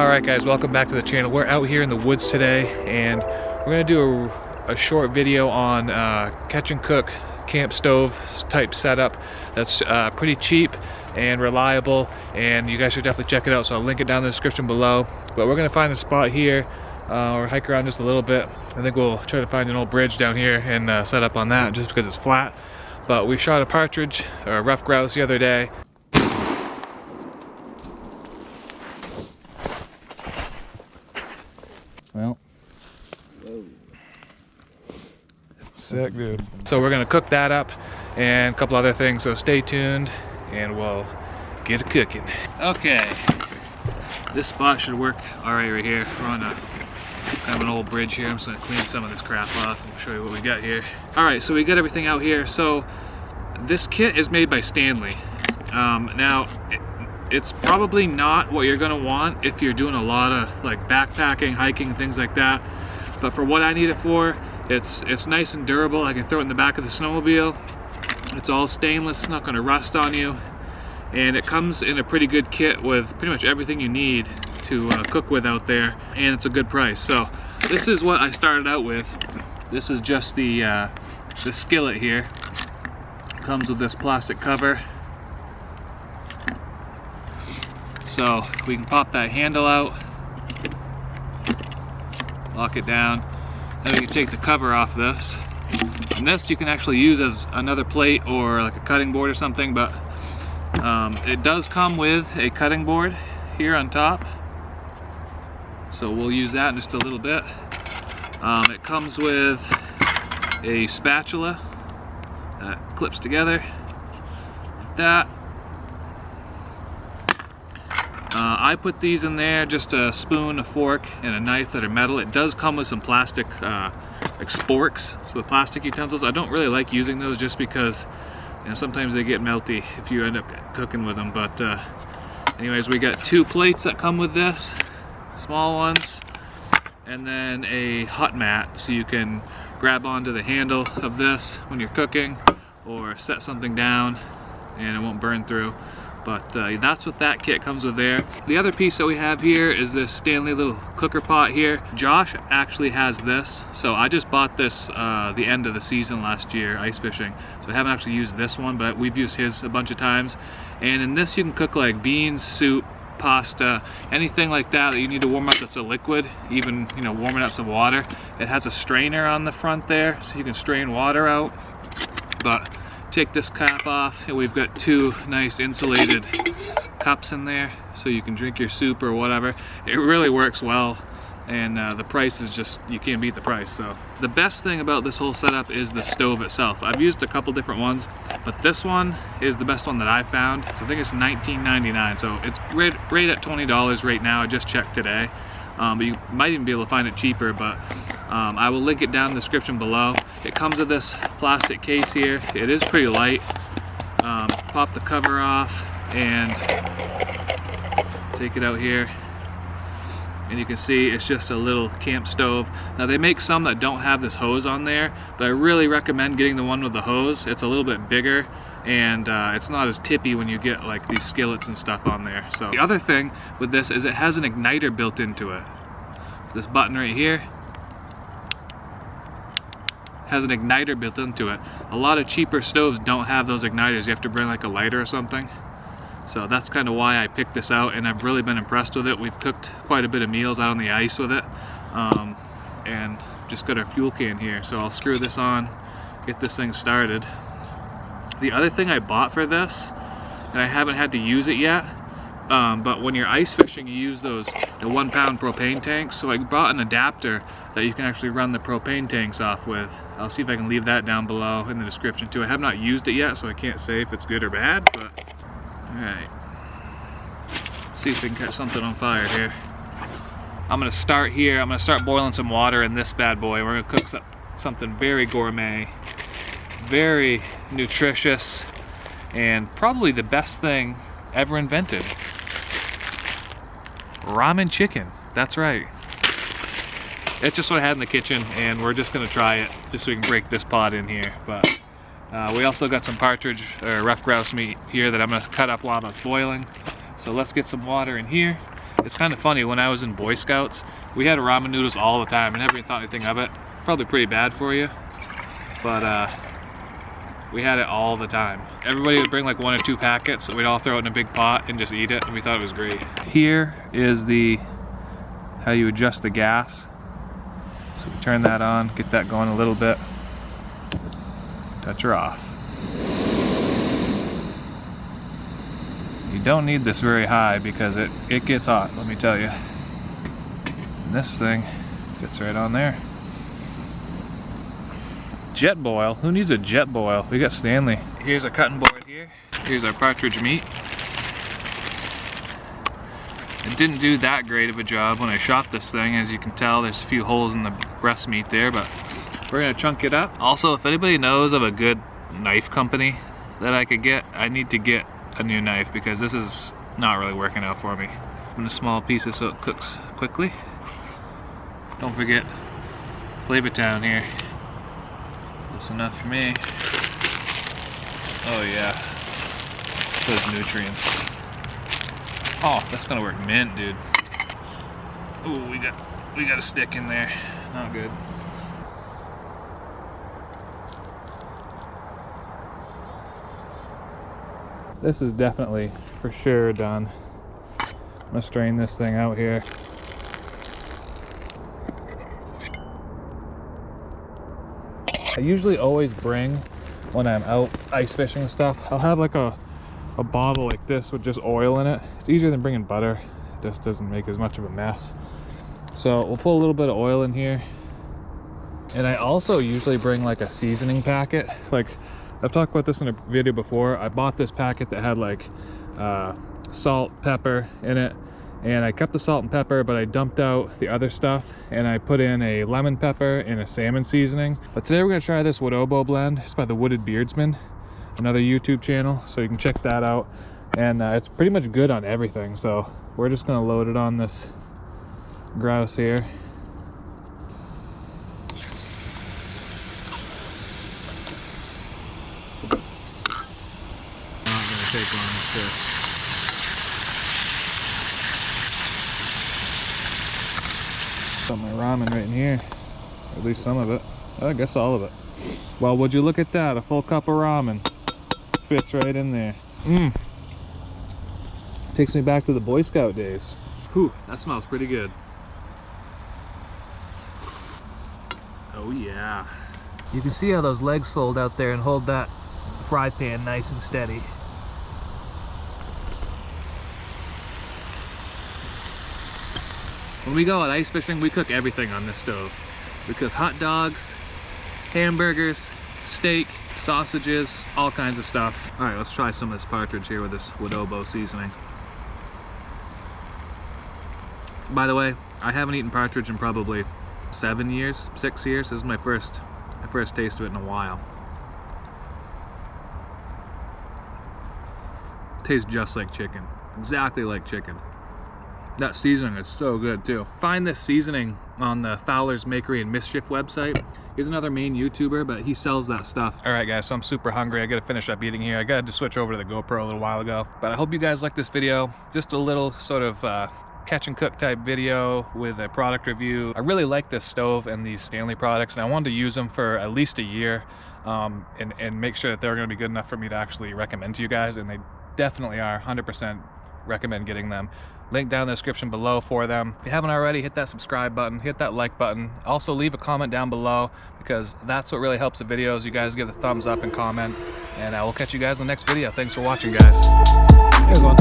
Alright guys, welcome back to the channel. We're out here in the woods today and we're going to do a short video on catch and cook camp stove type setup that's pretty cheap and reliable, and you guys should definitely check it out, so I'll link it down in the description below. But we're going to find a spot here or hike around just a little bit. I think we'll try to find an old bridge down here and set up on that just because it's flat. But we shot a partridge or a rough grouse the other day. Well, sick, dude. So we're gonna cook that up and a couple other things, so stay tuned and we'll get it cooking. Okay, this spot should work all right here. We're on a kind of an old bridge here. I'm just gonna clean some of this crap off and show you what we got here. All right, so we got everything out here. So this kit is made by Stanley. Now it's probably not what you're gonna want if you're doing a lot of like backpacking, hiking, things like that. But for what I need it for, it's nice and durable. I can throw it in the back of the snowmobile. It's all stainless, it's not gonna rust on you. And it comes in a pretty good kit with pretty much everything you need to cook with out there, and it's a good price. So this is what I started out with. This is just the skillet here. It comes with this plastic cover. So we can pop that handle out, lock it down, then we can take the cover off this. And this you can actually use as another plate or like a cutting board or something, but it does come with a cutting board here on top. So we'll use that in just a little bit. It comes with a spatula that clips together like that. I put these in there, just a spoon, a fork, and a knife that are metal. It does come with some plastic like sporks, so the plastic utensils. I don't really like using those just because, you know, sometimes they get melty if you end up cooking with them. But anyways, we got 2 plates that come with this, small ones, and then a hot mat so you can grab onto the handle of this when you're cooking or set something down and it won't burn through. But that's what that kit comes with there. The other piece that we have here is this Stanley little cooker pot here. Josh actually has this, so I just bought this the end of the season last year, ice fishing. So I haven't actually used this one, but we've used his a bunch of times. And in this you can cook like beans, soup, pasta, anything like that that you need to warm up that's a liquid, even, you know, warming up some water. It has a strainer on the front there, so you can strain water out. But take this cap off and we've got 2 nice insulated cups in there so you can drink your soup or whatever. It really works well, and the price is just, you can't beat the price. So the best thing about this whole setup is the stove itself. I've used a couple different ones, but this one is the best one that I found. So I think it's $19.99, so it's right at $20 right now. I just checked today. But you might even be able to find it cheaper, but I will link it down in the description below. It comes with this plastic case here. It is pretty light. Pop the cover off and take it out here. And you can see it's just a little camp stove. Now they make some that don't have this hose on there, but I really recommend getting the one with the hose. It's a little bit bigger, and it's not as tippy when you get like these skillets and stuff on there. So the other thing with this is it has an igniter built into it. So this button right here has an igniter built into it. A lot of cheaper stoves don't have those igniters. You have to bring like a lighter or something. So that's kind of why I picked this out, and I've really been impressed with it. We've cooked quite a bit of meals out on the ice with it, and just got our fuel can here. So I'll screw this on, get this thing started. The other thing I bought for this, and I haven't had to use it yet, but when you're ice fishing you use those 1 pound propane tanks. So I bought an adapter that you can actually run the propane tanks off with. I'll see if I can leave that down below in the description too. I have not used it yet, so I can't say if it's good or bad, but alright. See if we can catch something on fire here. I'm gonna start here. I'm gonna start boiling some water in this bad boy. We're gonna cook something very gourmet, very nutritious, and probably the best thing ever invented. Ramen chicken. That's right. It's just what I had in the kitchen, and we're just gonna try it just so we can break this pot in here. But we also got some partridge or rough grouse meat here that I'm gonna cut up while it's boiling. So let's get some water in here. It's kind of funny, when I was in Boy Scouts, we had ramen noodles all the time. I never even thought anything of it. Probably pretty bad for you, but we had it all the time. Everybody would bring like 1 or 2 packets, so we'd all throw it in a big pot and just eat it, and we thought it was great. Here is how you adjust the gas. So we turn that on, get that going a little bit, touch her off. You don't need this very high because it gets hot, let me tell you. And this thing fits right on there. Jet boil, who needs a jet boil? We got Stanley. Here's a cutting board here. Here's our partridge meat. It didn't do that great of a job when I shot this thing. As you can tell, there's a few holes in the breast meat there, but we're gonna chunk it up. Also, if anybody knows of a good knife company that I could get, I need to get a new knife because this is not really working out for me. In the small pieces so it cooks quickly. Don't forget Flavortown here. Close enough for me. Oh yeah, those nutrients. Oh, that's gonna work mint, dude. Ooh, we got a stick in there. Not good. This is definitely for sure done. I'm gonna strain this thing out here. I usually always bring, when I'm out ice fishing and stuff, I'll have like a bottle like this with just oil in it. It's easier than bringing butter. It just doesn't make as much of a mess. So we'll put a little bit of oil in here. And I also usually bring like a seasoning packet. Like, I've talked about this in a video before. I bought this packet that had like salt, pepper in it, and I kept the salt and pepper, but I dumped out the other stuff and I put in a lemon pepper and a salmon seasoning. But today we're gonna try this Wodobo blend. It's by the Wooded Beardsman, another YouTube channel, so you can check that out. And it's pretty much good on everything, so we're just gonna load it on this grouse here. Not gonna take long to got my ramen right in here, at least some of it. I guess all of it. Well, would you look at that, a full cup of ramen fits right in there. Takes me back to the Boy Scout days. Whew, that smells pretty good. Oh yeah. You can see how those legs fold out there and hold that fry pan nice and steady. When we go out ice fishing, we cook everything on this stove. We cook hot dogs, hamburgers, steak, sausages, all kinds of stuff. All right, let's try some of this partridge here with this Wodobo seasoning. By the way, I haven't eaten partridge in probably 7 years, 6 years. This is my first taste of it in a while. Tastes just like chicken, exactly like chicken. That seasoning is so good too. Find this seasoning on the Fowler's Makery and Mischief website. He's another main YouTuber, but he sells that stuff. All right guys, so I'm super hungry. I gotta finish up eating here. I got to switch over to the GoPro a little while ago. But I hope you guys like this video. Just a little sort of catch and cook type video with a product review. I really like this stove and these Stanley products, and I wanted to use them for at least a year and make sure that they're gonna be good enough for me to actually recommend to you guys, and they definitely are. 100% recommend getting them. Link down in the description below for them. If you haven't already, hit that subscribe button, hit that like button. Also leave a comment down below because that's what really helps the videos. You guys give the thumbs up and comment, and we'll catch you guys in the next video. Thanks for watching, guys. Here's one.